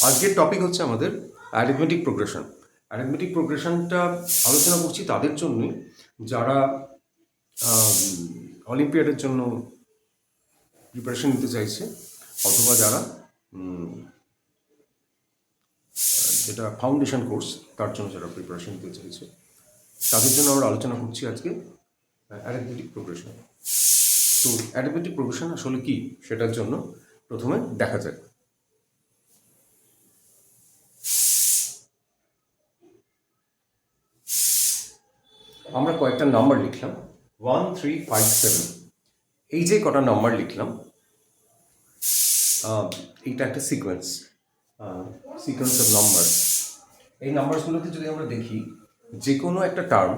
আজকের টপিক হচ্ছে আমাদের অ্যারিথমেটিক প্রোগ্রেশন। অ্যারিথমেটিক প্রোগ্রেশনটা আলোচনা করছি তাদের জন্যই যারা অলিম্পিয়াডের জন্য প্রিপারেশন নিতে চাইছে, অথবা যারা যেটা ফাউন্ডেশন কোর্স তার জন্য যারা প্রিপারেশন নিতে চাইছে, তাদের জন্য আমরা আলোচনা করছি আজকে অ্যারিথমেটিক প্রোগ্রেশন। তো অ্যারিথমেটিক প্রোগ্রেশন আসলে কি, সেটার জন্য প্রথমে দেখা যাক। আমরা কয়েকটা নাম্বার লিখলাম, 1, 3, 5, 7। এই যে কটা নাম্বার লিখলাম, এইটা একটা সিকোয়েন্স অফ নাম্বার। এই নাম্বারসগুলোকে যদি আমরা দেখি, যে কোনো একটা টার্ম,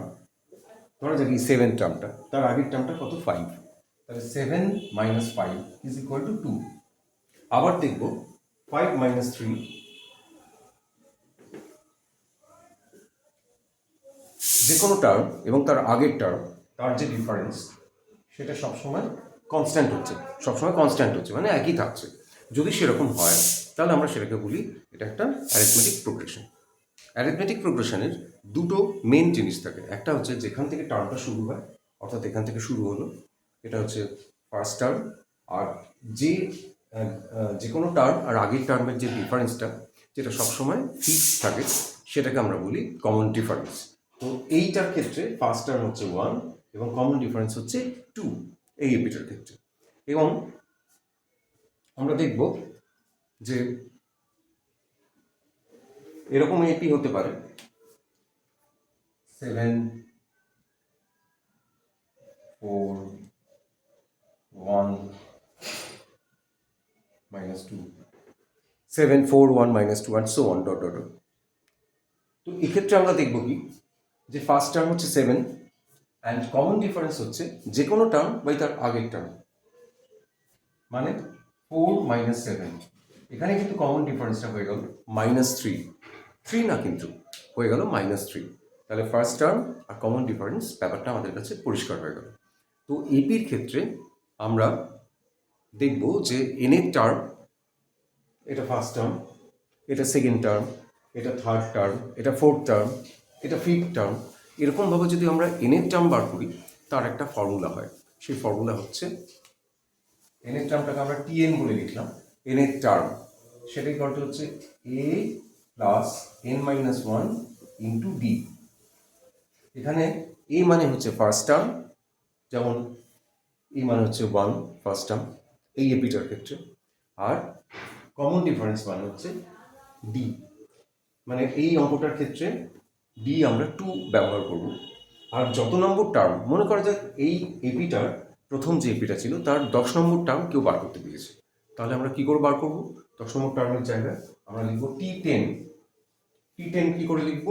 ধরা যাক এই 7 টার্মটা, তার আগের টার্মটা কত, 5, তাহলে 7 মাইনাস 5 ইজ ইকুয়াল টু 2। আবার দেখব 5 মাইনাস 3, যে কোনো টার্ম এবং তার আগের টার্ম, তার যে ডিফারেন্স সেটা সবসময় কনস্ট্যান্ট হচ্ছে, মানে একই থাকছে। যদি সেরকম হয় তাহলে আমরা সেটাকে বলি এটা একটা অ্যারিথমেটিক প্রোগ্রেশন। অ্যারিথমেটিক প্রোগ্রেশনের দুটো মেন জিনিস থাকে। একটা হচ্ছে যেখান থেকে টার্মটা শুরু হয়, অর্থাৎ এখান থেকে শুরু হলো, এটা হচ্ছে ফার্স্ট টার্ম। আর যে কোনো টার্ম আর আগের টার্মের যে ডিফারেন্সটা, যেটা সবসময় ফিক্স থাকে, সেটাকে আমরা বলি কমন ডিফারেন্স। তো এইটার ক্ষেত্রে ফার্স্ট টার্ম হচ্ছে 1 এবং কমন ডিফারেন্স হচ্ছে 2 এই এপিটার ক্ষেত্রে। এবং আমরা দেখব যে এরকম এপি হতে পারে 7, 4, 1, minus 2, 7, 4, 1, minus 2, and so on, dot dot dot. তো এক্ষেত্রে আমরা দেখব কি, যে ফার্স্ট টার্ম হচ্ছে 7 অ্যান্ড কমন ডিফারেন্স হচ্ছে যে কোনো টার্ম বাই তার আগের টার্ম, মানে 4 মাইনাস 7। এখানে কিন্তু কমন ডিফারেন্সটা হয়ে গেল -3 না, কিন্তু হয়ে গেল -3। তাহলে ফার্স্ট টার্ম আর কমন ডিফারেন্স ব্যাপারটা আমাদের কাছে পরিষ্কার হয়ে গেল। তো এপির ক্ষেত্রে আমরা দেখব যে এনের টার্ম, এটা ফার্স্ট টার্ম, এটা সেকেন্ড টার্ম, এটা থার্ড টার্ম, এটা ফোর্থ টার্ম, এটা ফিফথ টার্ম। এরকমভাবে যদি আমরা এনের টার্ম বার করি, তার একটা ফর্মুলা হয়। সেই ফর্মুলা হচ্ছে, এনের টার্মটাকে আমরা টিএন বলে লিখলাম, এনের টার্ম সেটাই করতে হচ্ছে A plus N minus 1 into D. এখানে এ মানে হচ্ছে ফার্স্ট টার্ম, যেমন এ মানে হচ্ছে 1 ফার্স্ট টার্ম এই এপিটার ক্ষেত্রে, আর কমন ডিফারেন্স মানে হচ্ছে ডি, মানে এই অঙ্কটার ক্ষেত্রে ডি আমরা 2 ব্যবহার করব। আর যত নম্বর টার্ম, মনে করা যাক এই এপিটার প্রথম যে এপিটা ছিল তার 10 নম্বর টার্ম কেউ বার করতে দিয়েছে, তাহলে আমরা কি করে বার করব? 10 নম্বর টার্মের জায়গায় আমরা লিখব টি10। টি10 কি করে লিখব?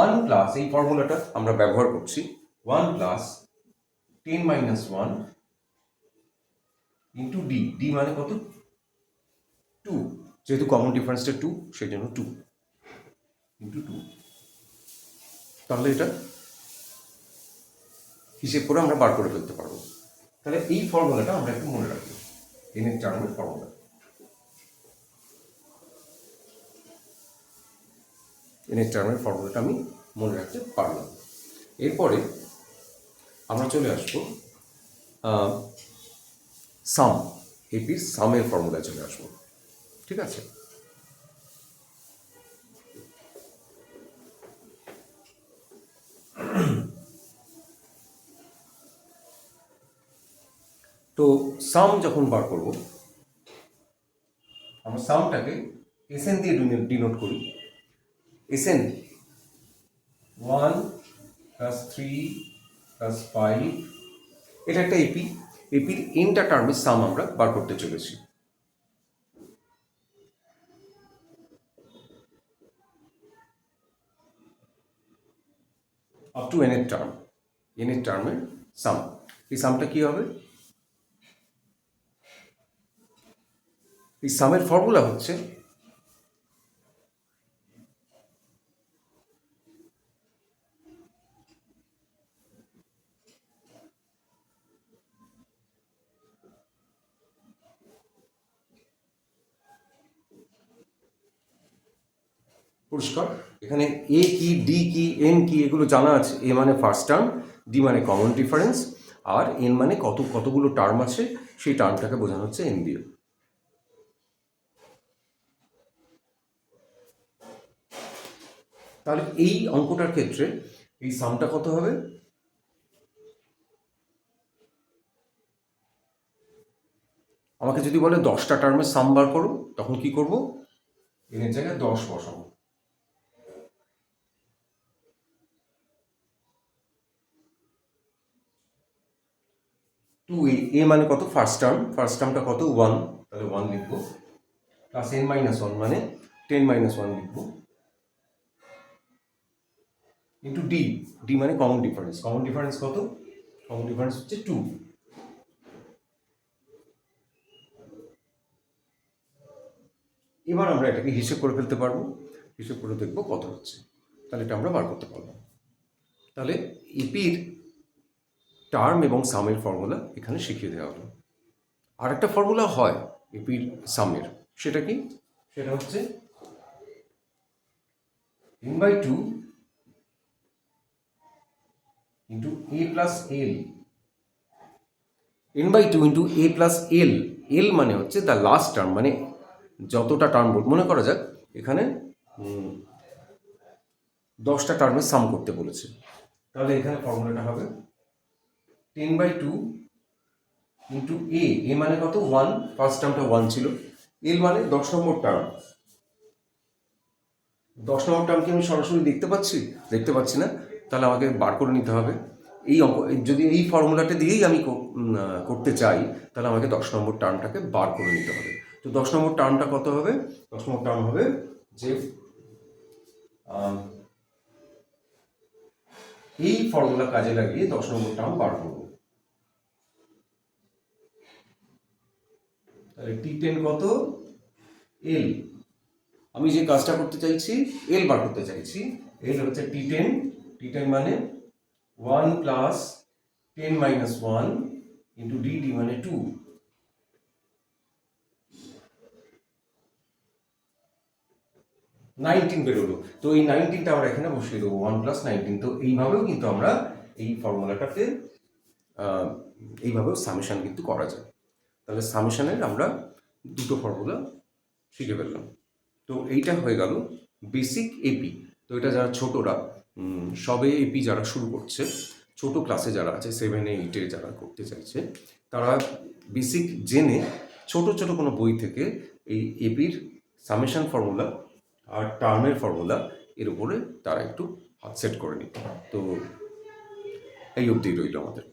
1 প্লাস, এই ফর্মুলাটা আমরা ব্যবহার করছি, 1 plus 10 minus 1 into D. D মানে কত? 2, যেহেতু কমন ডিফারেন্সটা 2, সেই জন্য 2 ইন্টু 2। তাহলে এটা হিসেব করে আমরা বার করে ফেলতে পারবো। তাহলে এই ফর্মুলাটা আমরা একটু মনে রাখবো, এনের টার্মের ফর্মুলা। এনের টার্মের ফর্মুলাটা আমি মনে রাখতে পারলাম। এরপরে আমরা চলে আসবো সাম, এপির সামের ফর্মুলায় চলে আসবো। ঠিক আছে? তো সাম যখন বার করব, আমরা সামটাকে এসএন দিয়ে ডিনোট করি। এসএন 1 প্লাস 3 প্লাস 5, এটা একটা এপি। এপির এনটা টার্মের সাম আমরা বার করতে চলেছি। আপ টু এনের টার্ম, এনের টার্মের সাম। এই সামটা কি হবে? এই সামের ফর্মুলা হচ্ছে পরিষ্কার? এখানে এ কি, ডি কি, এন কি, এগুলো জানা আছে। এ মানে ফার্স্ট টার্ম, ডি মানে কমন ডিফারেন্স, আর এন মানে কতগুলো টার্ম আছে সেই টার্মটাকে বোঝানো হচ্ছে এন দিয়ে। তাহলে এই অঙ্কটার ক্ষেত্রে এই সামটা কত হবে? আমাকে যদি বলে 10টা টার্মের সাম বার করো, তখন কি করব? এনের জায়গায় 10 বসাবো। টু এ মানে কত? ফার্স্ট টার্মটা কত? 1, তাহলে 1 লিখবো। প্লাস n মাইনাস 1 মানে 10 মাইনাস 1 লিখবো, ইন্টু ডি মানে কমন ডিফারেন্স কত? কমন ডিফারেন্স হচ্ছে 2। এবার আমরা এটাকে হিসেব করে ফেলতে পারবো, হিসেব করে দেখবো কত হচ্ছে। তাহলে এটা আমরা বার করতে পারবো। তাহলে এপির টার্ম এবং সামের ফর্মুলা এখানে শিখিয়ে দেওয়া হলো। আর একটা ফর্মুলা হয় এপির সামের, সেটা কি? সেটা হচ্ছে n/2 into a plus L. n/2 into a plus L. L মানে হচ্ছে দ্য লাস্ট টার্ম, মানে যতটা টার্ম মনে করা যাক এখানে 10টা টার্মের সাম করতে বলেছে। তাহলে এখানে ফর্মুলাটা হবে 10/2 ইন্টু এ মানে কত? 1, ফার্স্ট টার্মটা 1 ছিল। এল মানে 10 নম্বর টার্ম। 10 নম্বর টার্ম কি আমি সরাসরি দেখতে পাচ্ছি না। তাহলে আমাকে বার করে নিতে হবে। এই অঙ্ক যদি এই ফর্মুলাটা দিয়েই আমি করতে চাই, তাহলে আমাকে 10 নম্বর টার্মটাকে বার করে নিতে হবে। তো 10 নম্বর টার্মটা কত হবে? 10 নম্বর টার্ম হবে যে এই ফর্মুলা কাজে লাগিয়ে 10 নম্বর টার্ম বার করব। তাহলে T10 কত? এল। আমি যে কাজটা করতে চাইছি, এল বার করতে চাইছি। এল হচ্ছে T10 মানে 1 প্লাস 10 মাইনাস 1 ইন্টু ডি মানে 2। নাইনটিন বেরোলো। তো এই 19টা আমরা এখানে বসিয়ে দেবো, 1 প্লাস 19। তো এইভাবেও কিন্তু আমরা এই ফর্মুলাটাকে এইভাবেও সামেশন কিন্তু করা যায়। তাহলে সামেশনের আমরা দুটো ফর্মুলা শিখে ফেললাম। তো এইটা হয়ে গেল বেসিক এপি। তো এটা যারা ছোটরা, সবে এপি যারা শুরু করছে, ছোট ক্লাসে যারা আছে 7, 8 যারা করতে চাইছে, তারা বেসিক জেনে ছোট ছোট কোনো বই থেকে এই এপির সামেশন ফর্মুলা আর টার্মের ফর্মুলা এর উপরে তারা একটু হাত সেট করে নিত। তো এই অবধি রইল আমাদের।